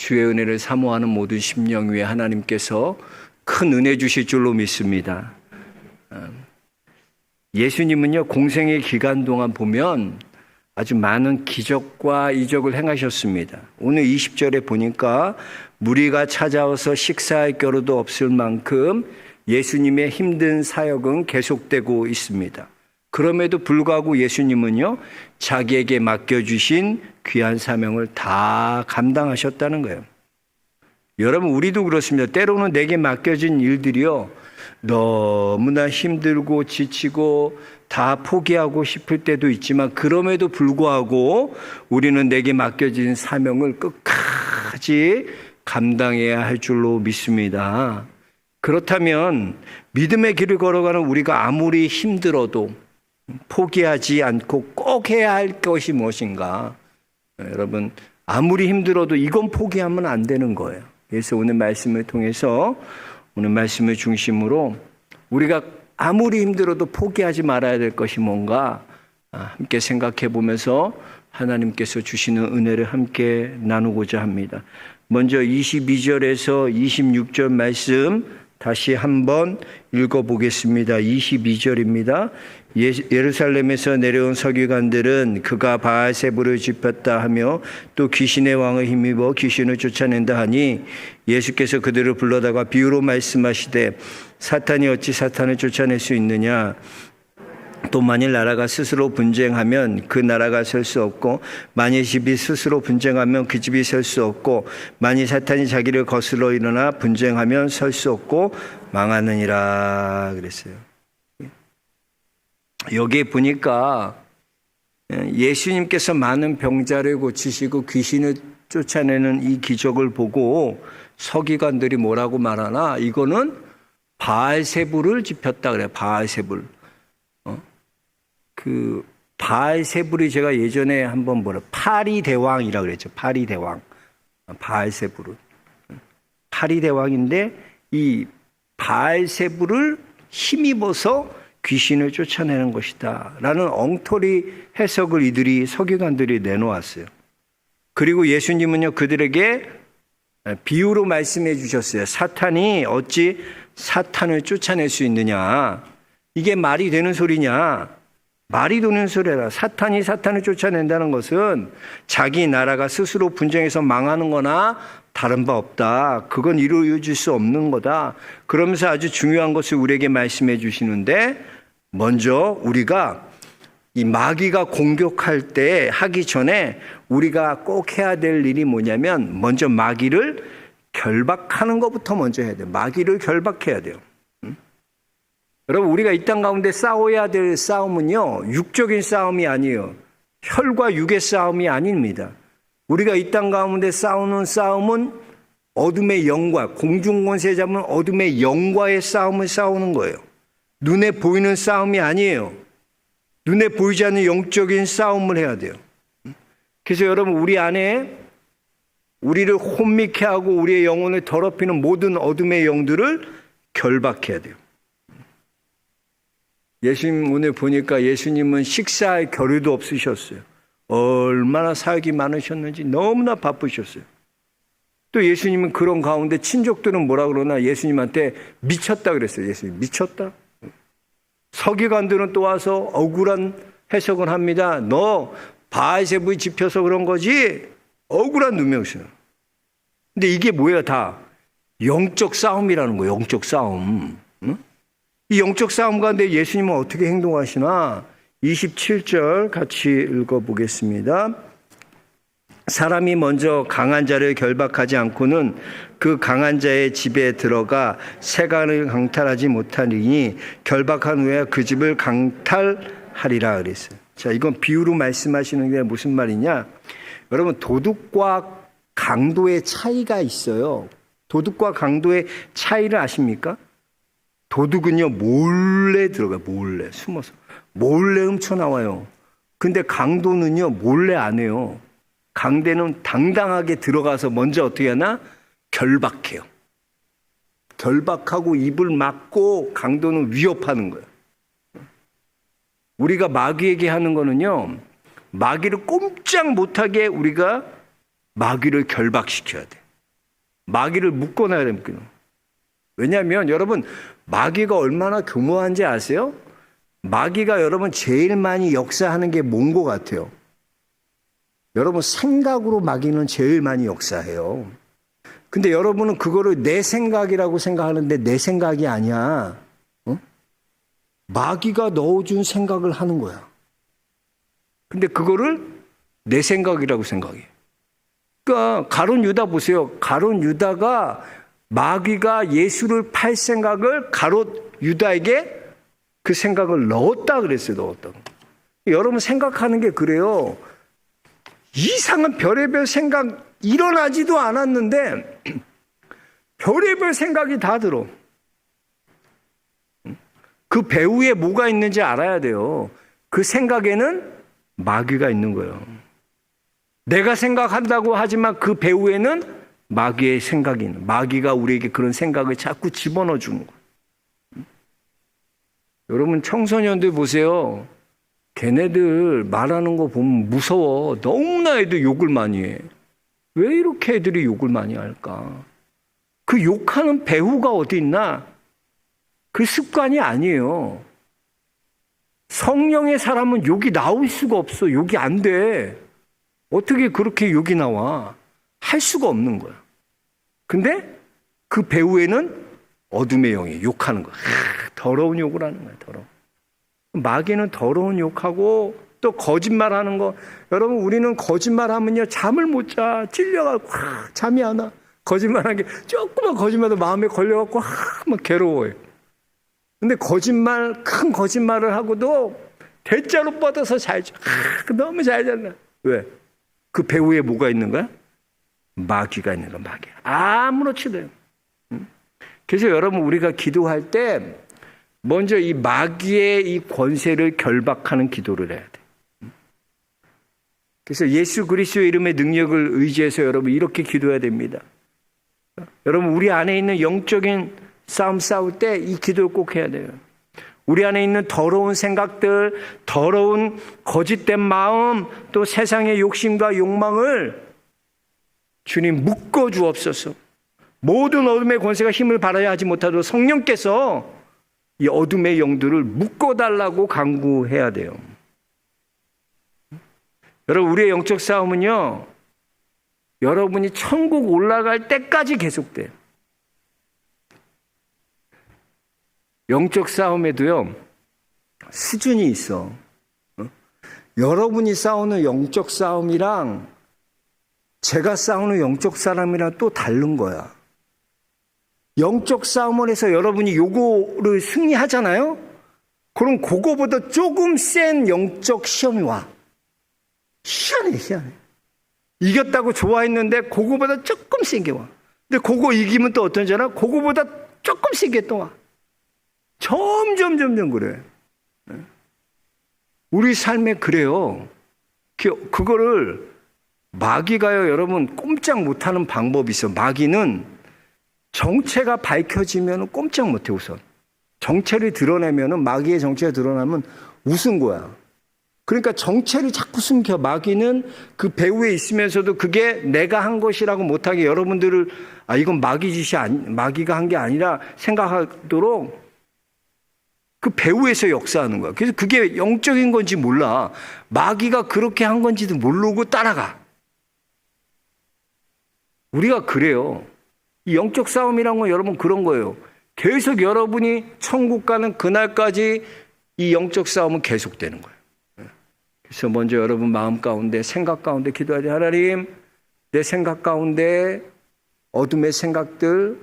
주의 은혜를 사모하는 모든 심령 위에 하나님께서 큰 은혜 주실 줄로 믿습니다. 예수님은요, 공생의 기간 동안 보면 아주 많은 기적과 이적을 행하셨습니다. 오늘 20절에 보니까 무리가 찾아와서 식사할 겨루도 없을 만큼 예수님의 힘든 사역은 계속되고 있습니다. 그럼에도 불구하고 예수님은요, 자기에게 맡겨주신 귀한 사명을 다 감당하셨다는 거예요. 여러분, 우리도 그렇습니다. 때로는 내게 맡겨진 일들이요, 너무나 힘들고 지치고 다 포기하고 싶을 때도 있지만, 그럼에도 불구하고 우리는 내게 맡겨진 사명을 끝까지 감당해야 할 줄로 믿습니다. 그렇다면 믿음의 길을 걸어가는 우리가 아무리 힘들어도 포기하지 않고 꼭 해야 할 것이 무엇인가? 여러분, 아무리 힘들어도 이건 포기하면 안 되는 거예요. 그래서 오늘 말씀을 통해서, 오늘 말씀을 중심으로 우리가 아무리 힘들어도 포기하지 말아야 될 것이 뭔가 함께 생각해 보면서 하나님께서 주시는 은혜를 함께 나누고자 합니다. 먼저 22절에서 26절 말씀 다시 한번 읽어보겠습니다. 22절입니다. 예루살렘에서 내려온 서기관들은 그가 바알세불을 짚었다 하며 또 귀신의 왕을 힘입어 귀신을 쫓아낸다 하니 예수께서 그들을 불러다가 비유로 말씀하시되 사탄이 어찌 사탄을 쫓아낼 수 있느냐? 또 만일 나라가 스스로 분쟁하면 그 나라가 설 수 없고, 만일 집이 스스로 분쟁하면 그 집이 설 수 없고, 만일 사탄이 자기를 거슬러 일어나 분쟁하면 설 수 없고 망하느니라 그랬어요. 여기에 보니까 예수님께서 많은 병자를 고치시고 귀신을 쫓아내는 이 기적을 보고 서기관들이 뭐라고 말하나? 이거는 바알세불을 짚었다 그래요. 바알세불. 그 바알세불이 제가 예전에 한번 파리대왕이라고 그랬죠. 파리대왕. 바알세불은 파리대왕인데 이 바알세불을 힘입어서 귀신을 쫓아내는 것이다 라는 엉터리 해석을 이들이 서기관들이 내놓았어요. 그리고 예수님은요, 그들에게 비유로 말씀해 주셨어요. 사탄이 어찌 사탄을 쫓아낼 수 있느냐? 이게 말이 되는 소리냐? 말이 되는 소리라. 사탄이 사탄을 쫓아낸다는 것은 자기 나라가 스스로 분쟁해서 망하는 거나 다른 바 없다. 그건 이루어질 수 없는 거다. 그러면서 아주 중요한 것을 우리에게 말씀해 주시는데, 먼저 우리가 이 마귀가 공격할 때 하기 전에 우리가 꼭 해야 될 일이 뭐냐면, 먼저 마귀를 결박하는 것부터 먼저 해야 돼요. 마귀를 결박해야 돼요. 여러분, 우리가 이 땅 가운데 싸워야 될 싸움은요, 육적인 싸움이 아니에요. 혈과 육의 싸움이 아닙니다. 우리가 이 땅 가운데 싸우는 싸움은 어둠의 영과, 공중권세 잡은 어둠의 영과의 싸움을 싸우는 거예요. 눈에 보이는 싸움이 아니에요. 눈에 보이지 않는 영적인 싸움을 해야 돼요. 그래서 여러분, 우리 안에 우리를 혼미케 하고 우리의 영혼을 더럽히는 모든 어둠의 영들을 결박해야 돼요. 예수님 오늘 보니까 예수님은 식사할 겨를도 없으셨어요. 얼마나 사역이 많으셨는지 너무나 바쁘셨어요. 또 예수님은 그런 가운데 친족들은 뭐라 그러나 예수님한테 미쳤다 그랬어요. 예수님 미쳤다. 서기관들은 또 와서 억울한 해석을 합니다. 너 바알세불 짚혀서 그런 거지? 억울한 누명이세요. 근데 이게 뭐예요? 다 영적 싸움이라는 거예요. 영적 싸움. 응? 이 영적 싸움 가운데 예수님은 어떻게 행동하시나? 27절 같이 읽어보겠습니다. 사람이 먼저 강한 자를 결박하지 않고는 그 강한 자의 집에 들어가 세간을 강탈하지 못하리니 결박한 후에 그 집을 강탈하리라 그랬어요. 자, 이건 비유로 말씀하시는 게 무슨 말이냐? 여러분, 도둑과 강도의 차이가 있어요. 도둑과 강도의 차이를 아십니까? 도둑은요, 몰래 들어가요. 몰래 숨어서 몰래 훔쳐나와요. 근데 강도는요, 몰래 안 해요. 강대는 당당하게 들어가서 먼저 어떻게 하나? 결박해요. 결박하고 입을 막고 강도는 위협하는 거예요. 우리가 마귀에게 하는 거는요, 마귀를 꼼짝 못하게 우리가 마귀를 결박시켜야 돼. 마귀를 묶어놔야 됩니다. 왜냐하면 여러분 마귀가 얼마나 교묘한지 아세요? 마귀가 여러분 제일 많이 역사하는 게 뭔 것 같아요? 여러분 생각으로 마귀는 제일 많이 역사해요. 근데 여러분은 그거를 내 생각이라고 생각하는데 내 생각이 아니야. 마귀가 넣어준 생각을 하는 거야. 근데 그거를 내 생각이라고 생각해. 그러니까 가룟 유다 보세요. 가룟 유다가 마귀가 예수를 팔 생각을 가룟 유다에게 그 생각을 넣었다 그랬어요. 넣었다. 여러분 생각하는 게 그래요. 이상한 별의별 생각 일어나지도 않았는데 별의별 생각이 다 들어. 그 배후에 뭐가 있는지 알아야 돼요. 그 생각에는 마귀가 있는 거예요. 내가 생각한다고 하지만 그 배후에는 마귀의 생각이 있는, 마귀가 우리에게 그런 생각을 자꾸 집어넣어 주는 거예요. 여러분 청소년들 보세요. 걔네들 말하는 거 보면 무서워. 너무나 애들 욕을 많이 해. 왜 이렇게 애들이 욕을 많이 할까? 그 욕하는 배후가 어디 있나? 그 습관이 아니에요. 성령의 사람은 욕이 나올 수가 없어. 욕이 안 돼. 어떻게 그렇게 욕이 나와? 할 수가 없는 거야. 근데 그 배후에는 어둠의 영이 욕하는 거야. 더러운 욕을 하는 거야. 더러운. 마귀는 더러운 욕하고 또 거짓말하는 거. 여러분 우리는 거짓말하면요 잠을 못 자. 찔려가지고 잠이 안 와. 거짓말하는 게 조금만 거짓말도 마음에 걸려갖고 막 괴로워요. 근데 거짓말, 큰 거짓말을 하고도 대자로 뻗어서 잘 자. 너무 잘 잔다. 왜? 그 배후에 뭐가 있는 거야? 마귀가 있는 거야. 마귀. 아무렇지도 않아요. 그래서 여러분 우리가 기도할 때 먼저 이 마귀의 이 권세를 결박하는 기도를 해야 돼. 그래서 예수 그리스도의 이름의 능력을 의지해서 여러분 이렇게 기도해야 됩니다. 여러분 우리 안에 있는 영적인 싸움 싸울 때 이 기도를 꼭 해야 돼요. 우리 안에 있는 더러운 생각들, 더러운 거짓된 마음, 또 세상의 욕심과 욕망을 주님 묶어 주옵소서. 모든 어둠의 권세가 힘을 발휘하지 하지 못하도록 성령께서 이 어둠의 영들을 묶어달라고 간구해야 돼요. 여러분 우리의 영적 싸움은요, 여러분이 천국 올라갈 때까지 계속돼요. 영적 싸움에도요 수준이 있어. 여러분이 싸우는 영적 싸움이랑 제가 싸우는 영적 싸움이랑 또 다른 거야. 영적 싸움을 해서 여러분이 요거를 승리하잖아요. 그럼 그거보다 조금 센 영적 시험이 와. 희한해. 이겼다고 좋아했는데 그거보다 조금 센 게 와. 근데 그거 이기면 또 어떤 줄 알아? 그거보다 조금 센 게 또 와. 점점 그래. 우리 삶에 그래요. 그거를 마귀가요, 여러분 꼼짝 못하는 방법이 있어. 마귀는 정체가 밝혀지면 꼼짝 못해. 우선 정체를 드러내면은, 마귀의 정체가 드러나면 웃은 거야. 그러니까 정체를 자꾸 숨겨. 마귀는 그 배후에 있으면서도 그게 내가 한 것이라고 못하게 여러분들을 이건 마귀 짓이 마귀가 한 게 아니라 생각하도록 그 배후에서 역사하는 거야. 그래서 그게 영적인 건지 몰라. 마귀가 그렇게 한 건지도 모르고 따라가. 우리가 그래요. 이 영적 싸움이란 건 여러분 그런 거예요. 계속 여러분이 천국 가는 그날까지 이 영적 싸움은 계속되는 거예요. 그래서 먼저 여러분 마음 가운데, 생각 가운데 기도해야 돼. 하나님, 내 생각 가운데 어둠의 생각들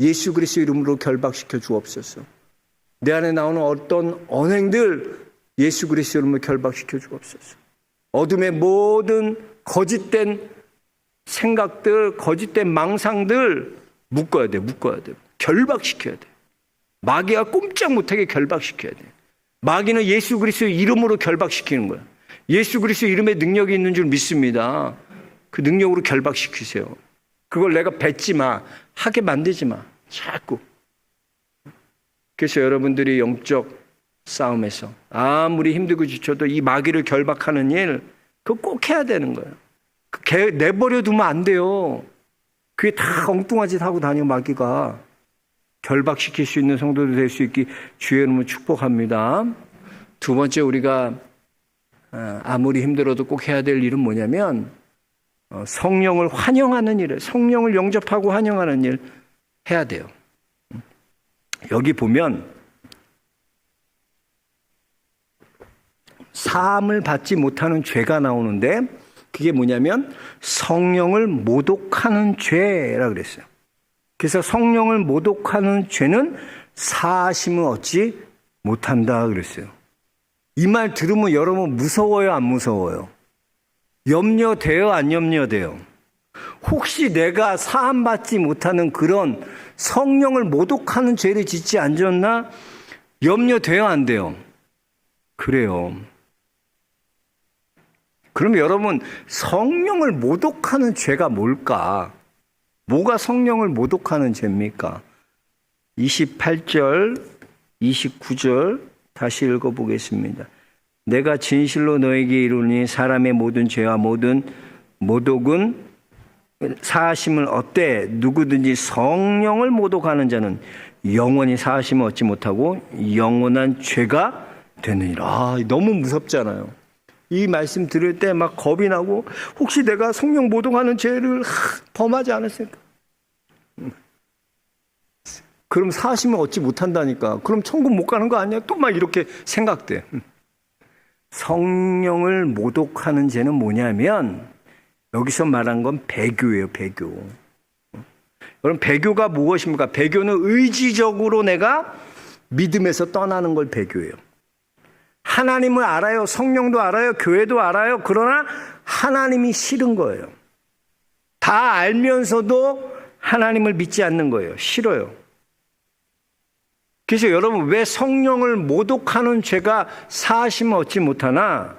예수 그리스도 이름으로 결박시켜 주옵소서. 내 안에 나오는 어떤 언행들 예수 그리스도 이름으로 결박시켜 주옵소서. 어둠의 모든 거짓된 생각들, 거짓된 망상들 묶어야 돼. 결박시켜야 돼. 마귀가 꼼짝 못하게 결박시켜야 돼. 마귀는 예수 그리스도 이름으로 결박시키는 거야. 예수 그리스도 이름에 능력이 있는 줄 믿습니다. 그 능력으로 결박시키세요. 그걸 내가 뱉지 마. 하게 만들지 마. 자꾸. 그래서 여러분들이 영적 싸움에서 아무리 힘들고 지쳐도 이 마귀를 결박하는 일, 그거 꼭 해야 되는 거예요. 내버려 두면 안 돼요. 그게 다 엉뚱한 짓 하고 다니고 마귀가 결박시킬 수 있는 성도들 될 수 있기 주의 이름으로 축복합니다. 두 번째 우리가 아무리 힘들어도 꼭 해야 될 일은 뭐냐면 성령을 환영하는 일을, 성령을 영접하고 환영하는 일 해야 돼요. 여기 보면 사함을 받지 못하는 죄가 나오는데 그게 뭐냐면 성령을 모독하는 죄라 그랬어요. 그래서 성령을 모독하는 죄는 사하심을 얻지 못한다 그랬어요. 이 말 들으면 여러분 무서워요, 안 무서워요? 염려돼요, 안 염려돼요? 혹시 내가 사함받지 못하는 그런 성령을 모독하는 죄를 짓지 않았나? 염려돼요, 안 돼요? 그래요. 그럼 여러분, 성령을 모독하는 죄가 뭘까? 뭐가 성령을 모독하는 죄입니까? 28절, 29절 다시 읽어보겠습니다. 내가 진실로 너에게 이르니 사람의 모든 죄와 모든 모독은 사하심을 얻되 누구든지 성령을 모독하는 자는 영원히 사하심을 얻지 못하고 영원한 죄가 되느니라. 너무 무섭잖아요. 이 말씀 들을 때 막 겁이 나고 혹시 내가 성령 모독하는 죄를 범하지 않았을까? 그럼 사하심을 얻지 못한다니까. 그럼 천국 못 가는 거 아니야? 또 막 이렇게 생각돼. 성령을 모독하는 죄는 뭐냐면 여기서 말한 건 배교예요, 배교. 여러분, 배교가 무엇입니까? 배교는 의지적으로 내가 믿음에서 떠나는 걸 배교예요. 하나님을 알아요. 성령도 알아요. 교회도 알아요. 그러나 하나님이 싫은 거예요. 다 알면서도 하나님을 믿지 않는 거예요. 싫어요. 그래서 여러분, 왜 성령을 모독하는 죄가 사하심을 얻지 못하나?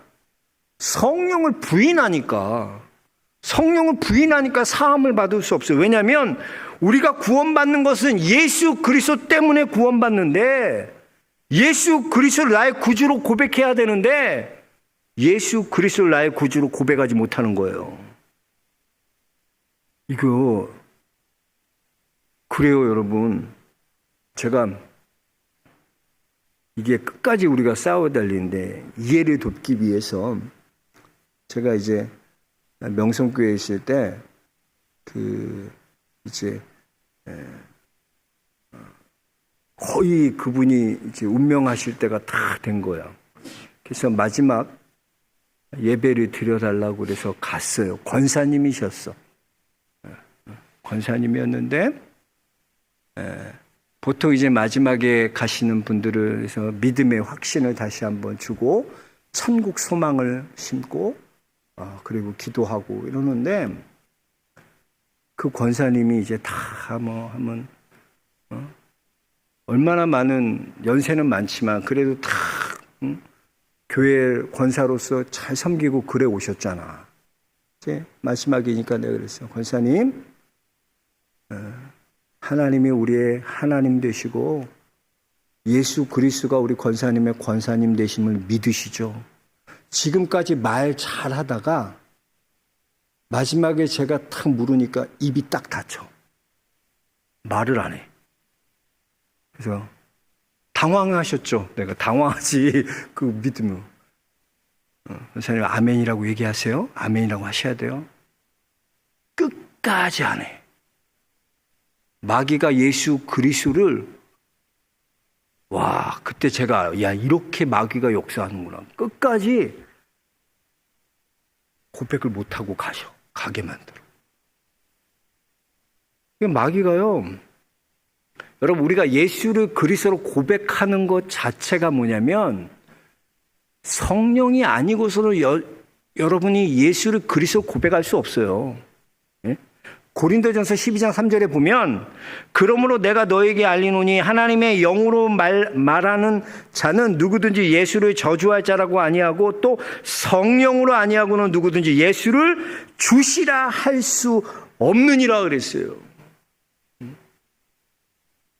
성령을 부인하니까. 성령을 부인하니까 사함을 받을 수 없어요. 왜냐하면 우리가 구원받는 것은 예수 그리스도 때문에 구원받는데 예수 그리스도를 나의 구주로 고백해야 되는데 예수 그리스도를 나의 구주로 고백하지 못하는 거예요. 이거 그래요, 여러분. 제가 이게 끝까지 우리가 싸워야 될 일인데 이해를 돕기 위해서 제가 이제 명성교회에 있을 때 이제 거의 그분이 이제 운명하실 때가 다 된 거야. 그래서 마지막 예배를 드려달라고 그래서 갔어요. 권사님이셨어. 권사님이었는데 보통 이제 마지막에 가시는 분들을 해서 믿음의 확신을 다시 한번 주고 천국 소망을 심고 그리고 기도하고 이러는데 그 권사님이 이제 다 뭐 하면 얼마나 많은 연세는 많지만 그래도 다 교회 권사로서 잘 섬기고 그래 오셨잖아. 이제 마지막이니까 내가 그랬어요. 권사님, 하나님이 우리의 하나님 되시고 예수 그리스도가 우리 권사님의 권사님 되심을 믿으시죠? 지금까지 말 잘하다가 마지막에 제가 탁 물으니까 입이 딱 닫혀. 말을 안 해. 그래서 당황하셨죠. 내가 당황하지. 그 믿으면. 권사님 아멘이라고 얘기하세요. 아멘이라고 하셔야 돼요. 끝까지 안 해. 마귀가 예수 그리스도를 와, 그때 제가 야, 이렇게 마귀가 역사하는구나. 끝까지 고백을 못하고 가게 만들어. 마귀가요, 여러분, 우리가 예수를 그리스도로 고백하는 것 자체가 뭐냐면 성령이 아니고서는 여러분이 예수를 그리스도로 고백할 수 없어요. 예? 고린도전서 12장 3절에 보면 그러므로 내가 너에게 알리노니 하나님의 영으로 말하는 자는 누구든지 예수를 저주할 자라고 아니하고 또 성령으로 아니하고는 누구든지 예수를 주시라 할 수 없느니라 그랬어요.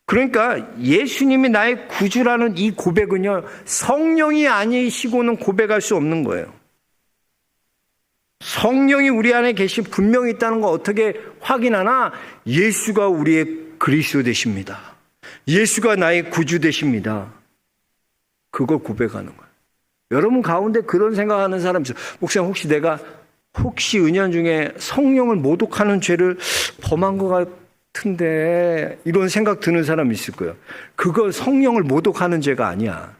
그러니까 예수님이 나의 구주라는 이 고백은요, 성령이 아니시고는 고백할 수 없는 거예요. 성령이 우리 안에 계신 분명히 있다는 거 어떻게 확인하나? 예수가 우리의 그리스도 되십니다. 예수가 나의 구주 되십니다. 그걸 고백하는 거예요. 여러분 가운데 그런 생각하는 사람 있어요. 목사님, 혹시 은연중에 성령을 모독하는 죄를 범한 것 같은데, 이런 생각 드는 사람 있을 거예요. 그건 성령을 모독하는 죄가 아니야.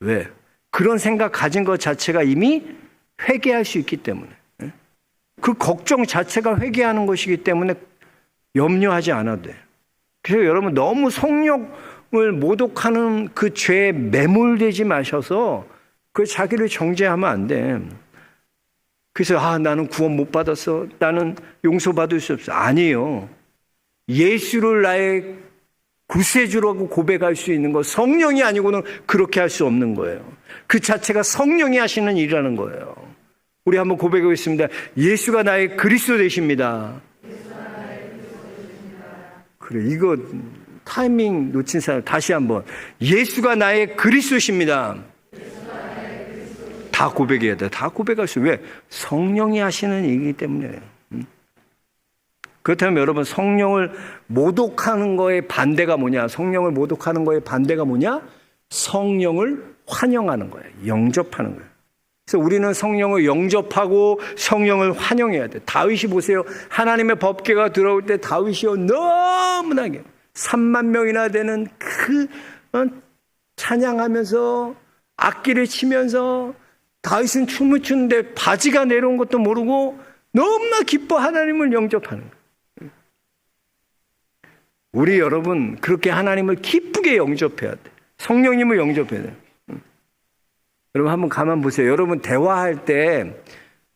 왜? 그런 생각 가진 것 자체가 이미 회개할 수 있기 때문에. 그 걱정 자체가 회개하는 것이기 때문에 염려하지 않아도 돼. 그래서 여러분 너무 성령을 모독하는 그 죄에 매몰되지 마셔서 그 자기를 정죄하면 안 돼. 그래서 나는 구원 못 받았어. 나는 용서받을 수 없어. 아니에요. 예수를 나의 구세주라고 고백할 수 있는 거, 성령이 아니고는 그렇게 할 수 없는 거예요. 그 자체가 성령이 하시는 일이라는 거예요. 우리 한번 고백하겠습니다. 예수가 나의 그리스도 되십니다. 그래, 이거 타이밍 놓친 사람 다시 한번. 예수가 나의 그리스도십니다. 다 고백해야 돼. 다 고백할 수. 왜? 성령이 하시는 일이기 때문이에요. 그렇다면 여러분, 성령을 모독하는 거의 반대가 뭐냐? 성령을 모독하는 거의 반대가 뭐냐? 성령을 환영하는 거예요. 영접하는 거예요. 그래서 우리는 성령을 영접하고 성령을 환영해야 돼. 다윗이 보세요. 하나님의 법궤가 들어올 때 다윗이요, 너무나게 3만 명이나 되는 그 찬양하면서 악기를 치면서 다윗은 춤을 추는데 바지가 내려온 것도 모르고 너무나 기뻐 하나님을 영접하는 거예요. 우리 여러분 그렇게 하나님을 기쁘게 영접해야 돼. 성령님을 영접해야 돼. 여러분 한번 가만 보세요. 여러분 대화할 때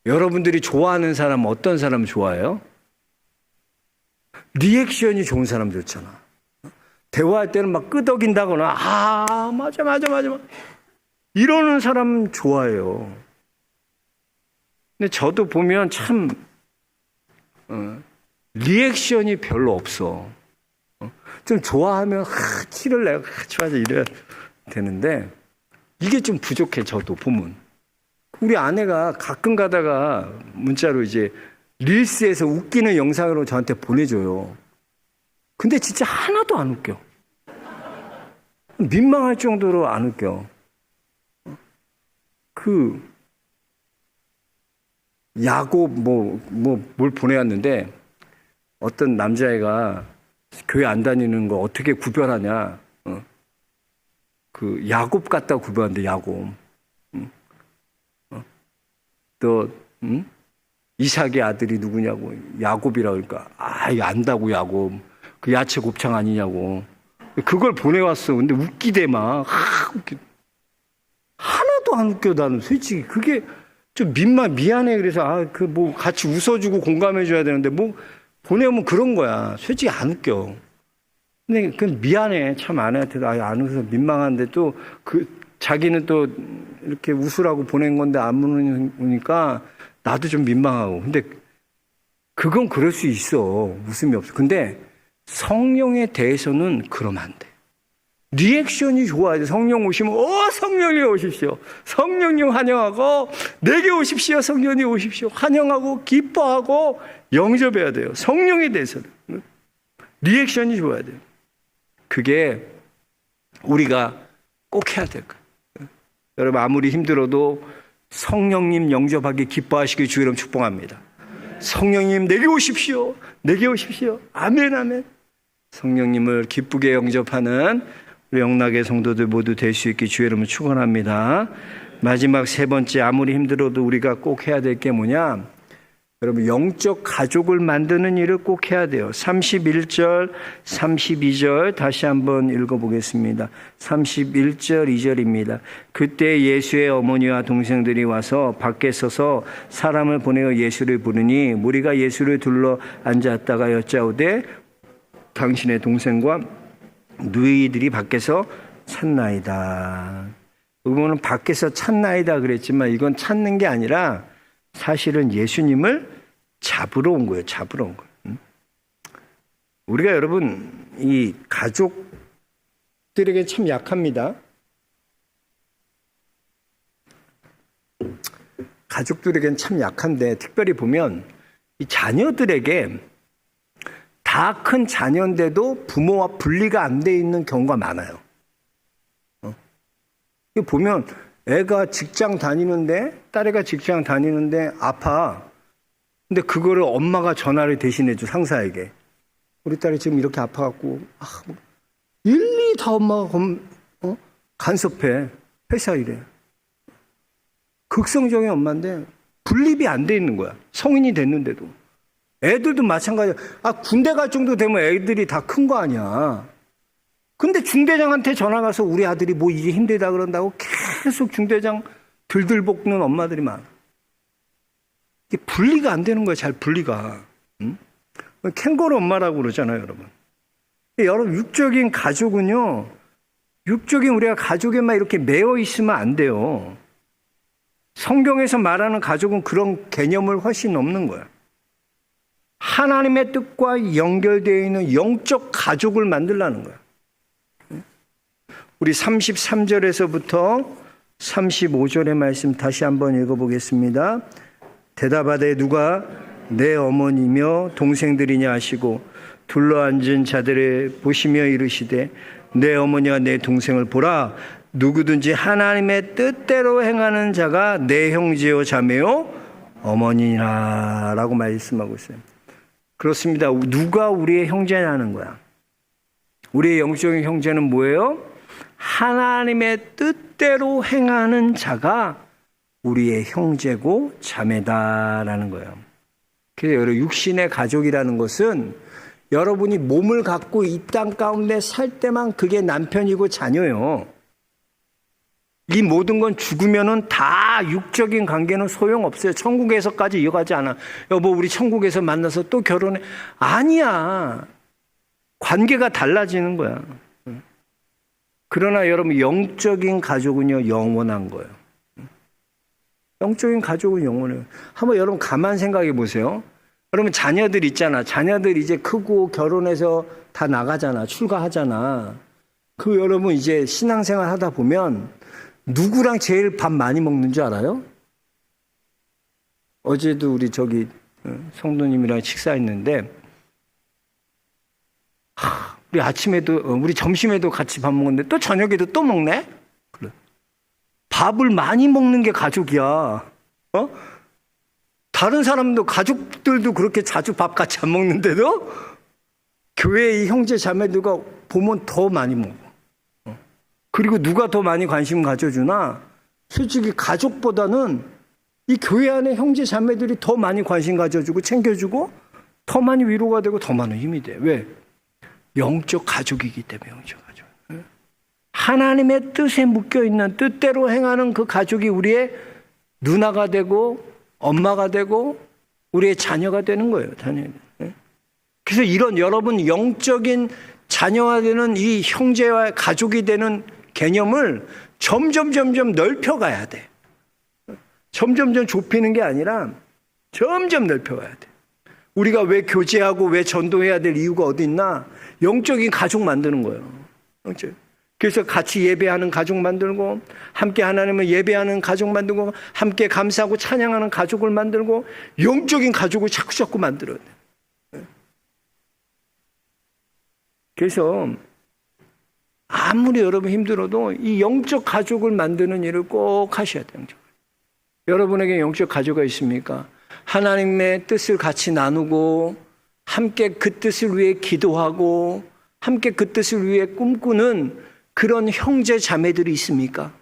여러분들이 좋아하는 사람 어떤 사람 좋아해요? 리액션이 좋은 사람 좋잖아. 대화할 때는 막 끄덕인다거나 맞아 이러는 사람 좋아해요. 근데 저도 보면 참 리액션이 별로 없어. 좀 좋아하면 티를 내고 같이 하자 이래야 되는데 이게 좀 부족해. 저도 보면 우리 아내가 가끔 가다가 문자로 이제 릴스에서 웃기는 영상으로 저한테 보내줘요. 근데 진짜 하나도 안 웃겨. 민망할 정도로 안 웃겨. 그 야곱 뭘 보내왔는데 어떤 남자애가 교회 안 다니는 거 어떻게 구별하냐. 그 야곱 같다고 구별하는데 야곱. 또 이삭의 아들이 누구냐고 야곱이라고 그러니까 안다고 야곱. 그 야채 곱창 아니냐고. 그걸 보내왔어. 근데 웃기대 막. 하나도 안 웃겨. 나는 솔직히 그게 좀 미안해. 그래서 같이 웃어주고 공감해줘야 되는데 보내면 그런 거야. 솔직히 안 웃겨. 근데 그건 미안해. 참 아내한테도 안 웃어서 민망한데 또 자기는 또 이렇게 웃으라고 보낸 건데 안 웃으니까 나도 좀 민망하고. 근데 그건 그럴 수 있어. 웃음이 없어. 근데 성령에 대해서는 그러면 안 돼. 리액션이 좋아야 돼. 성령 오시면 성령님 오십시오. 성령님 환영하고 내게 오십시오. 성령님 오십시오. 환영하고 기뻐하고 영접해야 돼요. 성령에 대해서는. 리액션이 좋아야 돼요. 그게 우리가 꼭 해야 될 거예요. 여러분 아무리 힘들어도 성령님 영접하기 기뻐하시길 주 이름 축복합니다. 성령님 내게 오십시오. 내게 오십시오. 아멘 아멘. 성령님을 기쁘게 영접하는 우리 영락의 성도들 모두 될 수 있게 주 이름을 축원합니다. 마지막 세 번째, 아무리 힘들어도 우리가 꼭 해야 될 게 뭐냐? 여러분 영적 가족을 만드는 일을 꼭 해야 돼요. 31절 32절 다시 한번 읽어보겠습니다. 31절 2절입니다. 그때 예수의 어머니와 동생들이 와서 밖에 서서 사람을 보내어 예수를 부르니 무리가 예수를 둘러 앉았다가 여짜오되 당신의 동생과 누이들이 밖에서 찾나이다. 여기 보면 밖에서 찾나이다 그랬지만 이건 찾는 게 아니라 사실은 예수님을 잡으러 온 거예요. 잡으러 온 거예요. 우리가 여러분 이 가족들에게 참 약합니다. 가족들에겐 참 약한데 특별히 보면 이 자녀들에게 다 큰 자녀인데도 부모와 분리가 안 돼 있는 경우가 많아요. 보면 애가 직장 다니는데 딸애가 직장 다니는데 아파. 근데 그거를 엄마가 전화를 대신해 줘 상사에게. 우리 딸이 지금 이렇게 아파갖고 일일이 다 엄마가 간섭해. 회사 일에. 극성적인 엄마인데 분립이 안 돼 있는 거야. 성인이 됐는데도. 애들도 마찬가지야. 군대 갈 정도 되면 애들이 다 큰 거 아니야. 근데 중대장한테 전화 가서 우리 아들이 뭐 이게 힘들다 그런다고 계속 중대장 들들 볶는 엄마들이 많아. 이게 분리가 안 되는 거야. 잘 분리가. 응? 캥거루 엄마라고 그러잖아요, 여러분. 여러분, 육적인 가족은요, 육적인 우리가 가족에만 이렇게 매여 있으면 안 돼요. 성경에서 말하는 가족은 그런 개념을 훨씬 넘는 거야. 하나님의 뜻과 연결되어 있는 영적 가족을 만들라는 거야. 우리 33절에서부터 35절의 말씀 다시 한번 읽어보겠습니다. 대답하되 누가 내 어머니며 동생들이냐 하시고 둘러앉은 자들을 보시며 이르시되 내 어머니와 내 동생을 보라. 누구든지 하나님의 뜻대로 행하는 자가 내 형제요 자매요 어머니라 라고 말씀하고 있어요. 그렇습니다. 누가 우리의 형제냐는 거야. 우리의 영적인 형제는 뭐예요? 하나님의 뜻대로 행하는 자가 우리의 형제고 자매다라는 거예요. 그래서 여러분, 육신의 가족이라는 것은 여러분이 몸을 갖고 이 땅 가운데 살 때만 그게 남편이고 자녀예요. 이 모든 건 죽으면은 다 육적인 관계는 소용없어요. 천국에서까지 이어가지 않아. 여보, 우리 천국에서 만나서 또 결혼해. 아니야. 관계가 달라지는 거야. 그러나 여러분, 영적인 가족은요, 영원한 거예요. 영적인 가족은 영원해요. 한번 여러분 가만 생각해 보세요. 여러분 자녀들 있잖아. 자녀들 이제 크고 결혼해서 다 나가잖아. 출가하잖아. 그 여러분 이제 신앙생활 하다 보면 누구랑 제일 밥 많이 먹는 줄 알아요? 어제도 우리 저기 성도님이랑 식사했는데 우리 아침에도 우리 점심에도 같이 밥 먹었는데 또 저녁에도 또 먹네? 그래. 밥을 많이 먹는 게 가족이야. 다른 사람도 가족들도 그렇게 자주 밥 같이 안 먹는데도 교회의 형제 자매들과 보면 더 많이 먹어. 그리고 누가 더 많이 관심 가져주나? 솔직히 가족보다는 이 교회 안에 형제 자매들이 더 많이 관심 가져주고 챙겨주고 더 많이 위로가 되고 더 많은 힘이 돼. 왜? 영적 가족이기 때문에. 영적 가족. 하나님의 뜻에 묶여있는 뜻대로 행하는 그 가족이 우리의 누나가 되고 엄마가 되고 우리의 자녀가 되는 거예요. 자녀. 그래서 이런 여러분 영적인 자녀가 되는 이 형제와 가족이 되는 개념을 점점 넓혀가야 돼. 점점 좁히는 게 아니라 점점 넓혀가야 돼. 우리가 왜 교제하고 왜 전도해야 될 이유가 어디 있나? 영적인 가족 만드는 거예요. 그래서 같이 예배하는 가족 만들고 함께 하나님을 예배하는 가족 만들고 함께 감사하고 찬양하는 가족을 만들고 영적인 가족을 자꾸 만들어야 돼. 그래서 아무리 여러분 힘들어도 이 영적 가족을 만드는 일을 꼭 하셔야 돼요. 여러분에게 영적 가족이 있습니까? 하나님의 뜻을 같이 나누고 함께 그 뜻을 위해 기도하고 함께 그 뜻을 위해 꿈꾸는 그런 형제 자매들이 있습니까?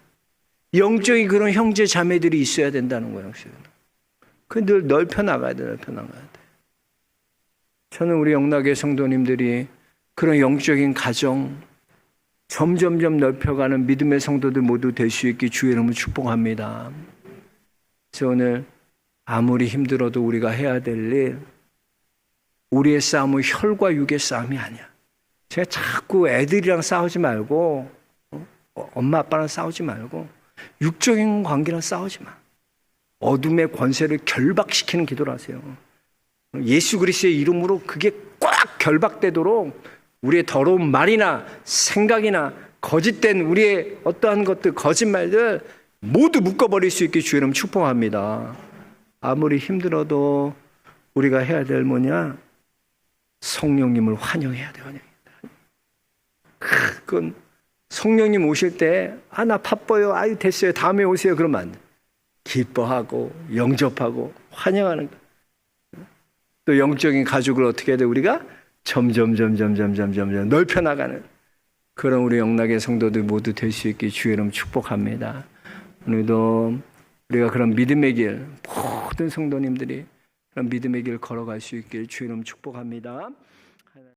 영적인 그런 형제 자매들이 있어야 된다는 거예요. 그 늘 넓혀 나가야 돼. 저는 우리 영락의 성도님들이 그런 영적인 가정 점점 넓혀가는 믿음의 성도들 모두 될 수 있게 주의 이름으로 축복합니다. 그래서 오늘 아무리 힘들어도 우리가 해야 될 일, 우리의 싸움은 혈과 육의 싸움이 아니야. 제가 자꾸 애들이랑 싸우지 말고 엄마 아빠랑 싸우지 말고 육적인 관계랑 싸우지 마. 어둠의 권세를 결박시키는 기도를 하세요. 예수 그리스도의 이름으로 그게 꽉 결박되도록 우리의 더러운 말이나 생각이나 거짓된 우리의 어떠한 것들, 거짓말들 모두 묶어버릴 수 있게 주의 이름 축복합니다. 아무리 힘들어도 우리가 해야 될 뭐냐? 성령님을 환영해야 돼. 그건 성령님 오실 때 나 바빠요. 아유 됐어요. 다음에 오세요. 그러면 안 돼. 기뻐하고 영접하고 환영하는 거. 또 영적인 가족을 어떻게 해야 돼? 우리가 점점 넓혀 나가는 그런 우리 영락의 성도들 모두 될 수 있게 주의 이름 축복합니다. 오늘도 우리가 그런 믿음의 길, 모든 성도님들이 그런 믿음의 길 걸어갈 수 있길 주의 이름 축복합니다.